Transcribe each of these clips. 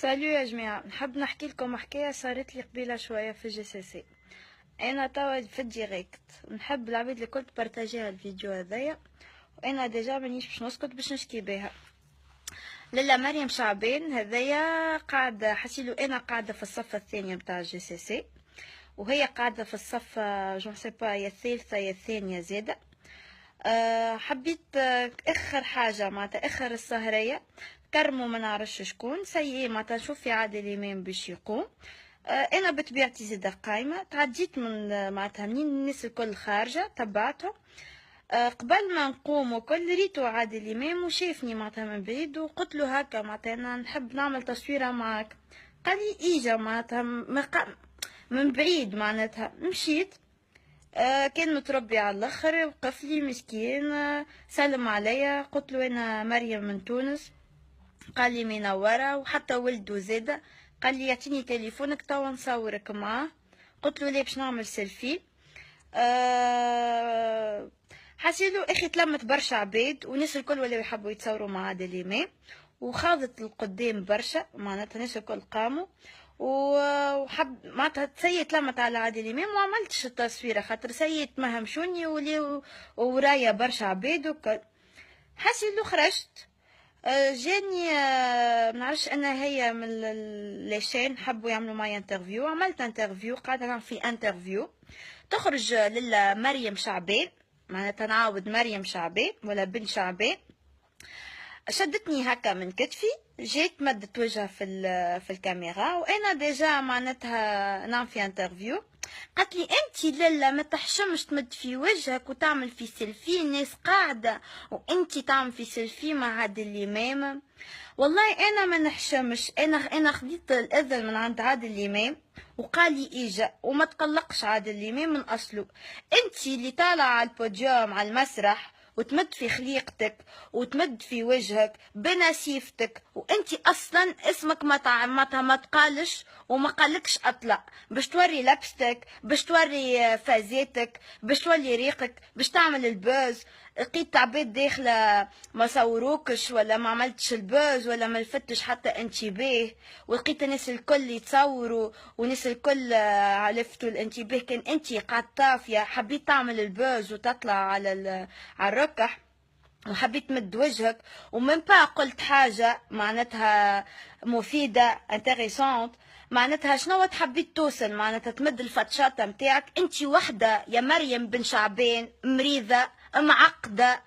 سالو يا جماعة، نحب نحكي لكم حكاية صارت لي قبيلة شوية في جي سي سي. أنا توا في الديريكت نحب العباد الكل تبارتاجيها الفيديو هذايا، وأنا ديجا مانيش باش نسكت باش نشكي بيها. لالا مريم شعبان هذايا قاعدة حسيلو أنا قاعدة في الصف الثاني متاع جي سي سي، وهي قاعدة في الصف جون سي با يا الثالثة يا الثانية زادة. حبيت اخر حاجه معناتها اخر السهريه كرموا ما نعرفش شكون سيء معناتها نشوف في عادل امام باش يقوم. انا بطبيعتي زيد قايمه تعديت من معناتها منين الناس الكل خارجه تبعتهم. قبل ما نقوم وكل ريتو عادل امام وشافني معناتها من بعيد وقلت له هكا معناتها انا نحب نعمل تصويره معك. قال لي اجا معناتها من بعيد معناتها مشيت. كان متربي على الاخر وقف لي مسكين. سلم عليا قلت له انا مريم من تونس. قال لي منوره وحتى ولده زاده. قال لي يعطيني تليفونك توا نصورك معاه. قلت له ليه باش نعمل سيلفي. حسيلو اخي تلمت برشا عباد والناس الكل ولاو يحبوا يتصوروا مع عادل امام وخاضت القدام برشا معناتها الناس الكل قاموا وحب معناتها تسيت لمت على عادل امام وعملتش التصويره خاطر سيت ما همشوني ولي ورايا برشا عباد حسيلو خرجت. جاني منعرفش انا هي من ليشين حبوا يعملوا معايا انترفيو. عملت انترفيو قاعده كان في انترفيو تخرج للا مريم شعبان معناتها نعاود مريم شعبان ولا بن شعبان. شدتني هكا من كتفي جيت مدت وجهها في الكاميرا وانا ديجا معناتها نعم في انترفيو. قالت لي انت لالا ما تحشمش تمد في وجهك وتعمل في سيلفي الناس قاعده وانت تعمل في سيلفي مع عادل الامام. والله انا ما نحشمش انا خديت الاذن من عند عادل الامام وقال لي اجا وما تقلقش عادل الامام من اصله. انت اللي طالعه على البوديوم على المسرح وتمد في خليقتك وتمد في وجهك بنسيفتك وانت اصلا اسمك ما تقالش وما قالكش اطلع باش توري لبستك باش توري فازاتك باش تولي ريقك باش تعمل البوز. لقيت عباد داخله ما صوروكش ولا ما عملتش البوز ولا ما لفتش حتى انتباه ولقيت الناس الكل يتصوروا والناس الكل لفتوا الانتباه. كان انت قاعد طافيه حبيت تعمل البوز وتطلع على الركح وحبيت تمد وجهك ومن با قلت حاجه معناتها مفيده انتريسونت. معناتها شنو تحبيت توصل معناتها تمد الفتشاطه متاعك انت وحده يا مريم بن شعبان مريضه معقده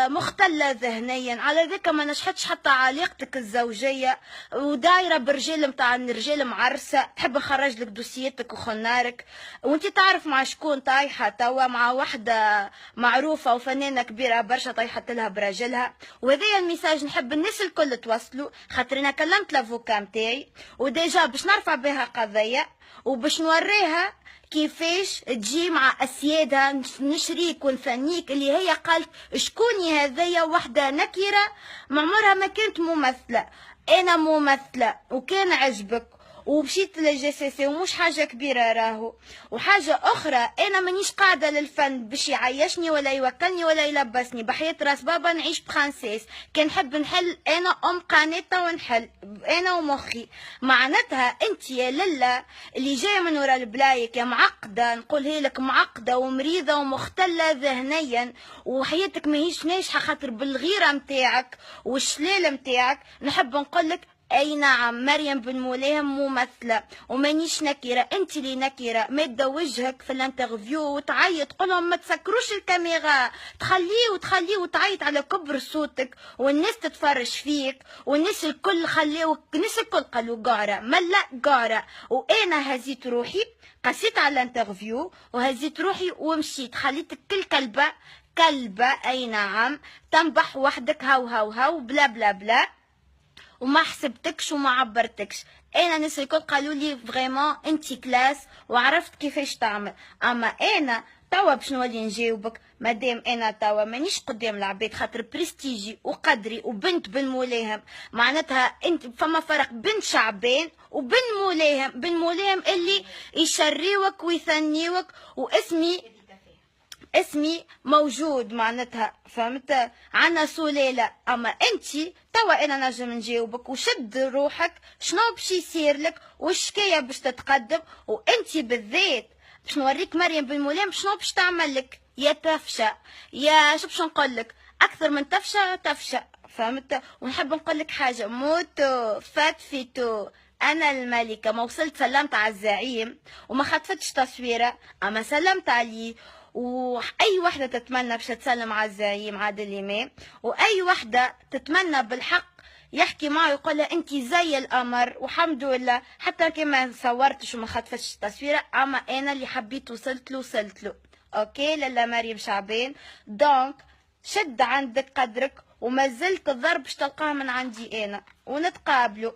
مختله ذهنيا على ذاك ما نجحتش حتى علاقتك الزوجيه ودايره برجال متاع الرجال معرسه تحب نخرج لك دوسيتك وخنارك وانت تعرف مع شكون طايحه توا مع وحده معروفه وفنانه كبيره برشا طايحه لها براجلها. وهذا الميساج نحب الناس الكل توصلوا خاطر انا كلمت لافوكا متاعي وديجا باش نرفع بها قضيه وباش نوريها كيفاش تجي مع اسيادها نشريك ونثنيك اللي هي قالت شكوني هذيا وحده نكره ما عمرها ما كانت ممثله. انا ممثله وكان عجبك ومشيت للجي سي سي ومش حاجه كبيره راهو. وحاجه اخرى انا مانيش قاعده للفن باش يعيشني ولا يوكلني ولا يلبسني بحياه راس بابا نعيش برانسيس. كان نحب نحل انا ام قناه ونحل انا ومخي. معناتها انت يا للا اللي جايه من ورا البلايك يا معقده نقولها لك معقده ومريضه ومختله ذهنيا وحياتك ماهيش ناجحه خاطر بالغيره متاعك والشلال متاعك. نحب نقولك اي نعم مريم بن مولاهم ممثله ومانيش نكره انت اللي نكره ماده وجهك في الانترفيو وتعيط قولهم ما تسكروش الكاميرا تخليه وتعيط على كبر صوتك والناس تتفرج فيك والناس الكل الناس الكل قالوا قاره ملا قاره. وانا هزيت روحي قسيت على الانترفيو وهزيت روحي ومشيت خليتك كل كلبه اي نعم تنبح وحدك هاو بلا بلا بلا وما حسبتكش وما عبرتكش. انا الناس الكل قالوا لي فريمون انت كلاس وعرفت كيفاش تعمل. اما انا توا باش نولي نجاوبك مادام انا توا مانيش قدام العباد خاطر برستيجي وقدري وبنت بن مولاهم. معناتها انت فما فرق بنت شعبان وبن مولاهم. بن مولاهم اللي يشريوك ويثنيوك واسمي اسمي موجود معناتها، فهمت؟ عنا سلالة. اما انتي توا انا نجم نجاوبك، وشد روحك شنو باش يصير لك والشكاية باش تتقدم، وانتي بالذات باش نوريك مريم بن ملام شنو باش تعمل لك. يا تفشى يا شو باش نقول لك، اكثر من تفشى تفشى، فهمت؟ ونحب نقول لك حاجة، موتو فتفتو، انا الملكة. ما وصلت سلمت على الزعيم وما خطفتش تصويرة، اما سلمت عليه. واي وحده تتمنى باش تسلم على الزعيم عادل امام، واي وحده تتمنى بالحق يحكي معه يقول لها انت زي القمر. والحمد لله حتى كما صورتش وما خطفتش التصويره، اما انا اللي حبيت وصلت له. اوكي لالا مريم شعبان، دونك شد عندك قدرك، وما زلت الضرب باش تلقاه من عندي انا، ونتقابلوا.